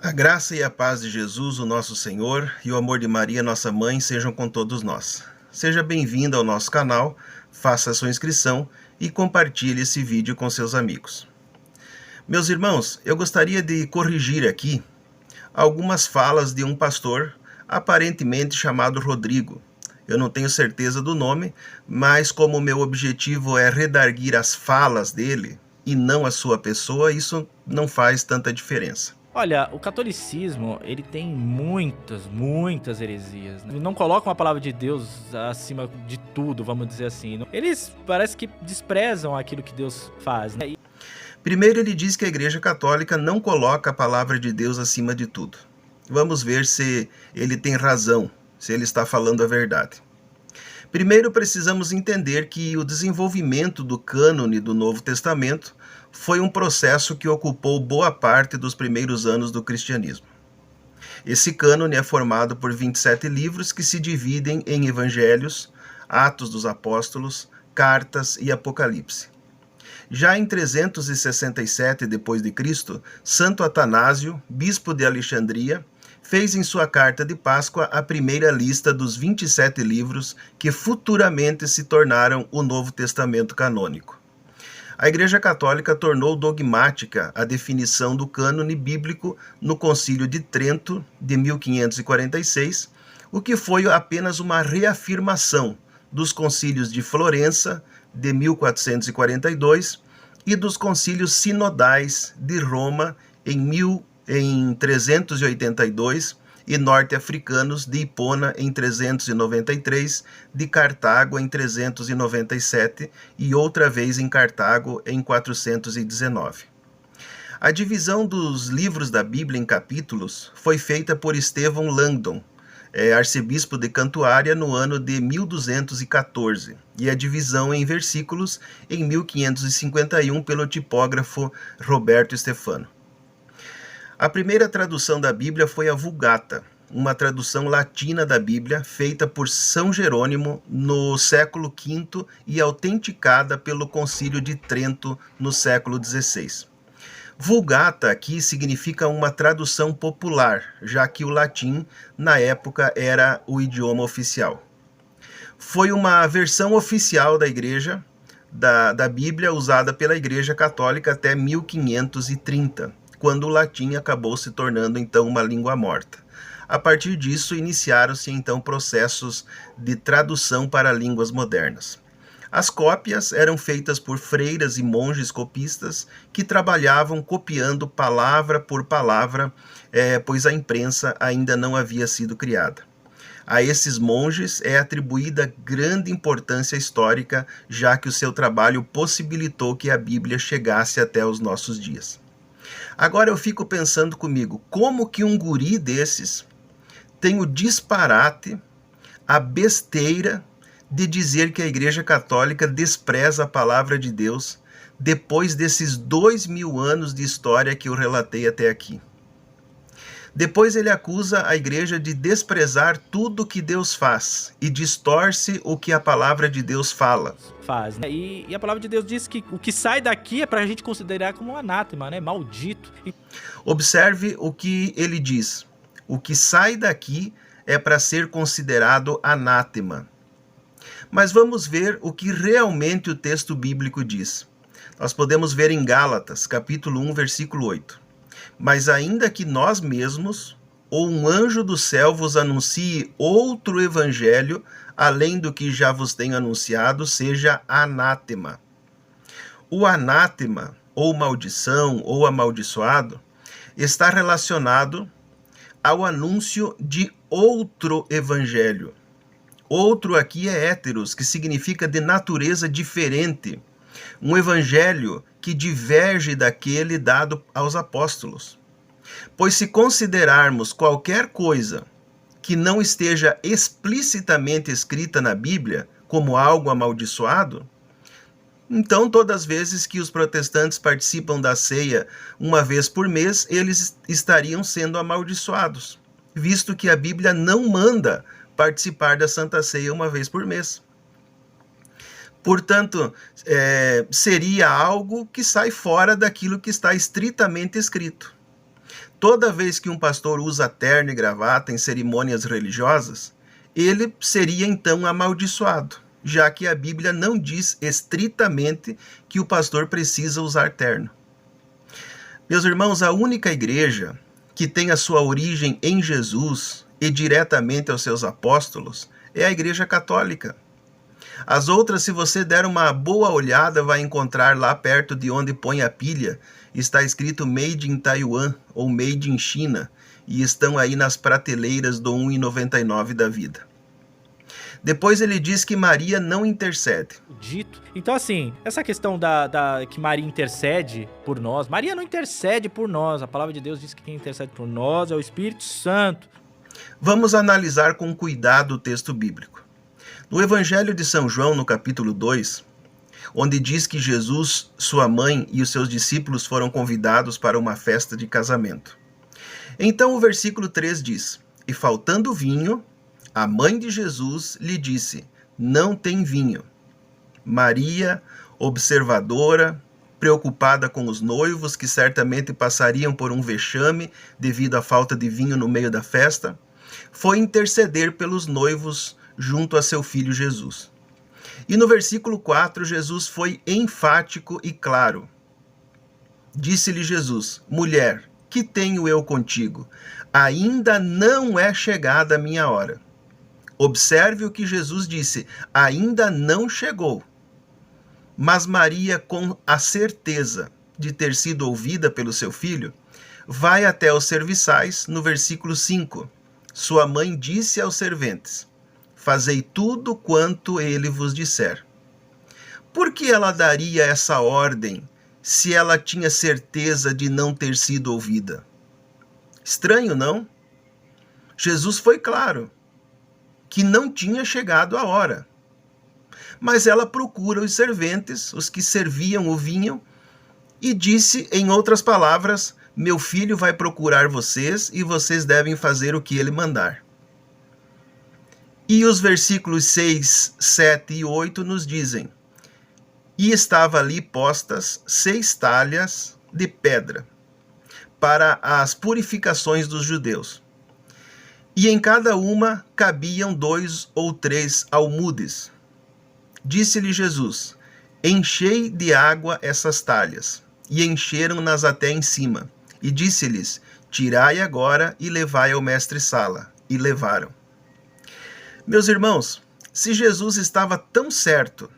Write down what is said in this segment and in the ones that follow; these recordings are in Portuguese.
A graça e a paz de Jesus, o nosso Senhor, e o amor de Maria, nossa mãe, sejam com todos nós. Seja bem-vindo ao nosso canal, faça a sua inscrição e compartilhe esse vídeo com seus amigos. Meus irmãos, eu gostaria de corrigir aqui algumas falas de um pastor, aparentemente chamado Rodrigo. Eu não tenho certeza do nome, mas como o meu objetivo é redarguir as falas dele e não a sua pessoa, isso não faz tanta diferença. Olha, o catolicismo, ele tem muitas heresias, né? Eles não colocam a palavra de Deus acima de tudo, vamos dizer assim. Eles parece que desprezam aquilo que Deus faz, né? Primeiro, ele diz que a Igreja Católica não coloca a palavra de Deus acima de tudo. Vamos ver se ele tem razão, se ele está falando a verdade. Primeiro, precisamos entender que o desenvolvimento do cânone do Novo Testamento foi um processo que ocupou boa parte dos primeiros anos do cristianismo. Esse cânone é formado por 27 livros que se dividem em evangelhos, Atos dos Apóstolos, cartas e Apocalipse. Já em 367 d.C., Santo Atanásio, bispo de Alexandria, fez em sua carta de Páscoa a primeira lista dos 27 livros que futuramente se tornaram o Novo Testamento canônico. A Igreja Católica tornou dogmática a definição do cânone bíblico no Concílio de Trento, de 1546, o que foi apenas uma reafirmação dos concílios de Florença, de 1442, e dos concílios sinodais de Roma, em 382, e norte-africanos de Hipona em 393, de Cartago em 397 e outra vez em Cartago em 419. A divisão dos livros da Bíblia em capítulos foi feita por Estevão Langdon, arcebispo de Cantuária, no ano de 1214, e a divisão em versículos em 1551 pelo tipógrafo Roberto Stefano. A primeira tradução da Bíblia foi a Vulgata, uma tradução latina da Bíblia feita por São Jerônimo no século V e autenticada pelo Concílio de Trento no século XVI. Vulgata aqui significa uma tradução popular, já que o latim, na época, era o idioma oficial. Foi uma versão oficial da Igreja, da Bíblia, usada pela Igreja Católica até 1530. Quando o latim acabou se tornando então uma língua morta. A partir disso, iniciaram-se então processos de tradução para línguas modernas. As cópias eram feitas por freiras e monges copistas que trabalhavam copiando palavra por palavra, pois a imprensa ainda não havia sido criada. A esses monges é atribuída grande importância histórica, já que o seu trabalho possibilitou que a Bíblia chegasse até os nossos dias. Agora eu fico pensando comigo, como que um guri desses tem o disparate, a besteira de dizer que a Igreja Católica despreza a palavra de Deus depois desses 2000 anos de história que eu relatei até aqui. Depois ele acusa a Igreja de desprezar tudo que Deus faz e distorce o que a palavra de Deus fala. Faz, né? E a palavra de Deus diz que o que sai daqui é pra gente considerar como um anátema, né? Maldito. Observe o que ele diz. O que sai daqui é para ser considerado anátema. Mas vamos ver o que realmente o texto bíblico diz. Nós podemos ver em Gálatas, capítulo 1, versículo 8. Mas ainda que nós mesmos, ou um anjo do céu vos anuncie outro evangelho, além do que já vos tenho anunciado, seja anátema. O anátema, ou maldição, ou amaldiçoado, está relacionado ao anúncio de outro evangelho. Outro aqui é héteros, que significa de natureza diferente. Um evangelho que diverge daquele dado aos apóstolos. Pois se considerarmos qualquer coisa que não esteja explicitamente escrita na Bíblia como algo amaldiçoado, então todas as vezes que os protestantes participam da ceia uma vez por mês, eles estariam sendo amaldiçoados, visto que a Bíblia não manda participar da Santa Ceia uma vez por mês. Portanto, seria algo que sai fora daquilo que está estritamente escrito. toda vez que um pastor usa terno e gravata em cerimônias religiosas, ele seria então amaldiçoado, já que a Bíblia não diz estritamente que o pastor precisa usar terno. Meus irmãos, a única igreja que tem a sua origem em Jesus e diretamente aos seus apóstolos é a Igreja Católica. As outras, se você der uma boa olhada, vai encontrar lá perto de onde põe a pilha, está escrito Made in Taiwan ou Made in China, e estão aí nas prateleiras do 1,99 da vida. Depois ele diz que Maria não intercede. Dito. Então, assim, essa questão que Maria intercede por nós, Maria não intercede por nós. A palavra de Deus diz que quem intercede por nós é o Espírito Santo. Vamos analisar com cuidado o texto bíblico. No Evangelho de São João, no capítulo 2, onde diz que Jesus, sua mãe e os seus discípulos foram convidados para uma festa de casamento. Então o versículo 3 diz: E faltando vinho, a mãe de Jesus lhe disse: Não tem vinho. Maria, observadora, preocupada com os noivos, que certamente passariam por um vexame devido à falta de vinho no meio da festa, foi interceder pelos noivos junto a seu filho Jesus. E no versículo 4, Jesus foi enfático e claro. Disse-lhe Jesus: Mulher, que tenho eu contigo? Ainda não é chegada a minha hora. Observe o que Jesus disse: ainda não chegou. Mas Maria, com a certeza de ter sido ouvida pelo seu filho, vai até os serviçais. No versículo 5, sua mãe disse aos serventes: Fazei tudo quanto ele vos disser. Por que ela daria essa ordem se ela tinha certeza de não ter sido ouvida? Estranho, não? Jesus foi claro que não tinha chegado a hora. Mas ela procura os serventes, os que serviam o vinho, e disse, em outras palavras: Meu filho vai procurar vocês e vocês devem fazer o que ele mandar. E os versículos 6, 7 e 8 nos dizem: E estava ali postas 6 talhas de pedra para as purificações dos judeus. E em cada uma cabiam 2 ou 3 almudes. Disse-lhe Jesus: Enchei de água essas talhas. E encheram-nas até em cima. E disse-lhes: Tirai agora e levai ao mestre-sala. E levaram. Meus irmãos, se Jesus estava tão certo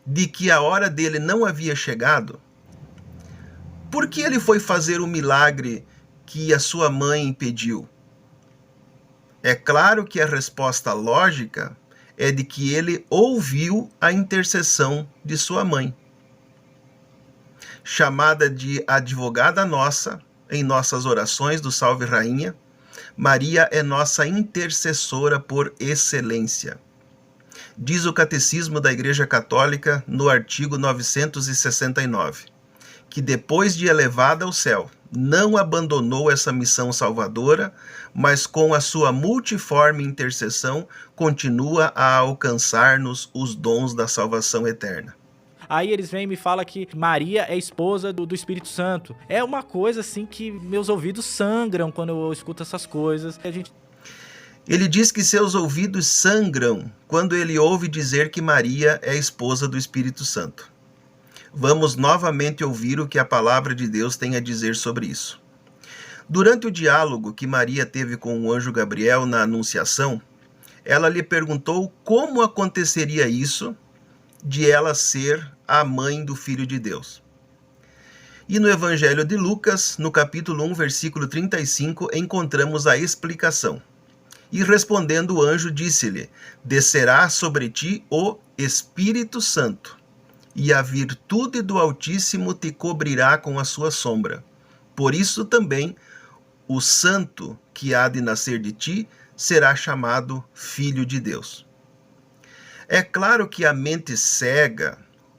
de que a hora dele não havia chegado, por que ele foi fazer o milagre que a sua mãe impediu? É claro que a resposta lógica é de que ele ouviu a intercessão de sua mãe. Chamada de advogada nossa em nossas orações do Salve Rainha, Maria é nossa intercessora por excelência. Diz o Catecismo da Igreja Católica no artigo 969, que depois de elevada ao céu, não abandonou essa missão salvadora, mas com a sua multiforme intercessão continua a alcançar-nos os dons da salvação eterna. Aí eles vêm e me falam que Maria é esposa do Espírito Santo. É uma coisa assim que meus ouvidos sangram quando eu escuto essas coisas. Ele diz que seus ouvidos sangram quando ele ouve dizer que Maria é esposa do Espírito Santo. Vamos novamente ouvir o que a palavra de Deus tem a dizer sobre isso. Durante o diálogo que Maria teve com o anjo Gabriel na Anunciação, ela lhe perguntou como aconteceria isso de ela ser a mãe do Filho de Deus. E no Evangelho de Lucas, no capítulo 1, versículo 35, encontramos a explicação. E respondendo o anjo, disse-lhe: Descerá sobre ti o Espírito Santo, e a virtude do Altíssimo te cobrirá com a sua sombra. Por isso também o santo que há de nascer de ti será chamado Filho de Deus. É claro que a mente cega,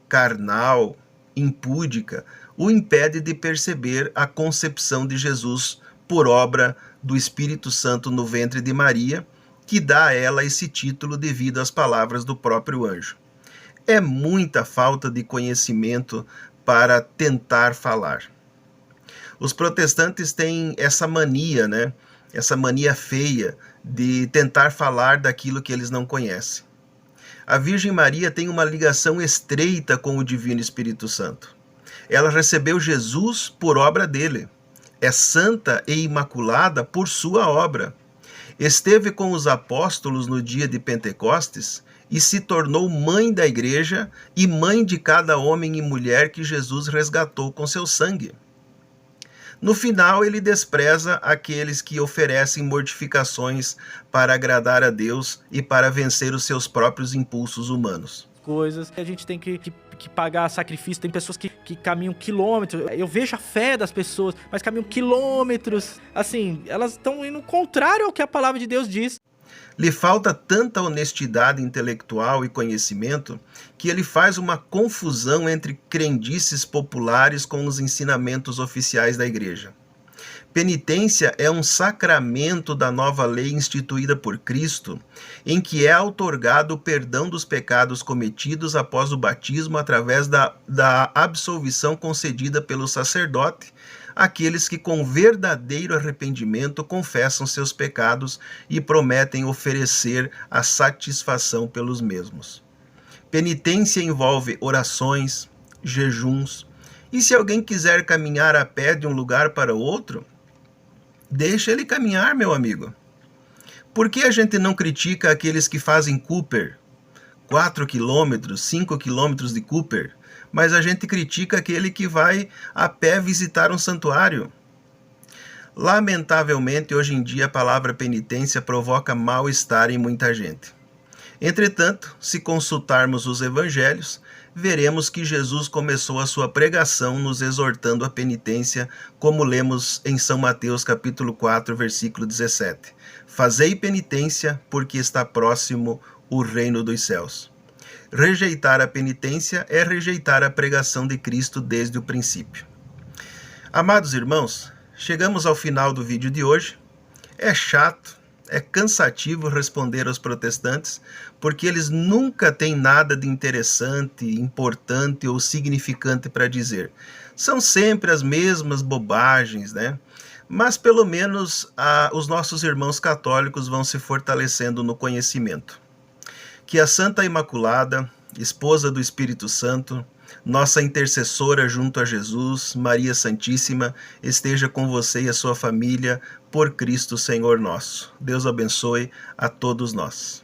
carnal, impúdica, o impede de perceber a concepção de Jesus por obra do Espírito Santo no ventre de Maria, que dá a ela esse título devido às palavras do próprio anjo. É muita falta de conhecimento para tentar falar. Os protestantes têm essa mania, né? Essa mania feia de tentar falar daquilo que eles não conhecem. A Virgem Maria tem uma ligação estreita com o Divino Espírito Santo. Ela recebeu Jesus por obra dele. É santa e imaculada por sua obra. Esteve com os apóstolos no dia de Pentecostes e se tornou mãe da igreja e mãe de cada homem e mulher que Jesus resgatou com seu sangue. No final, ele despreza aqueles que oferecem mortificações para agradar a Deus e para vencer os seus próprios impulsos humanos. Coisas, a gente tem que pagar sacrifício. Tem pessoas que caminham quilômetros. Eu vejo a fé das pessoas, mas caminham quilômetros. Assim, elas estão indo contrário ao que a palavra de Deus diz. Lhe falta tanta honestidade intelectual e conhecimento que ele faz uma confusão entre crendices populares com os ensinamentos oficiais da igreja. Penitência é um sacramento da nova lei instituída por Cristo, em que é outorgado o perdão dos pecados cometidos após o batismo através da absolvição concedida pelo sacerdote àqueles que com verdadeiro arrependimento confessam seus pecados e prometem oferecer a satisfação pelos mesmos. Penitência envolve orações, jejuns, e se alguém quiser caminhar a pé de um lugar para outro, deixa ele caminhar, meu amigo. Por que a gente não critica aqueles que fazem Cooper? 4 quilômetros, 5 quilômetros de Cooper, mas a gente critica aquele que vai a pé visitar um santuário. Lamentavelmente, hoje em dia, a palavra penitência provoca mal-estar em muita gente. Entretanto, se consultarmos os evangelhos, veremos que Jesus começou a sua pregação nos exortando à penitência, como lemos em São Mateus capítulo 4, versículo 17. Fazei penitência, porque está próximo o reino dos céus. Rejeitar a penitência é rejeitar a pregação de Cristo desde o princípio. Amados irmãos, chegamos ao final do vídeo de hoje. É chato, é cansativo responder aos protestantes, porque eles nunca têm nada de interessante, importante ou significante para dizer. São sempre as mesmas bobagens, né? Mas pelo menos os nossos irmãos católicos vão se fortalecendo no conhecimento. Que a Santa Imaculada, esposa do Espírito Santo, nossa intercessora junto a Jesus, Maria Santíssima, esteja com você e a sua família, por Cristo Senhor nosso. Deus abençoe a todos nós.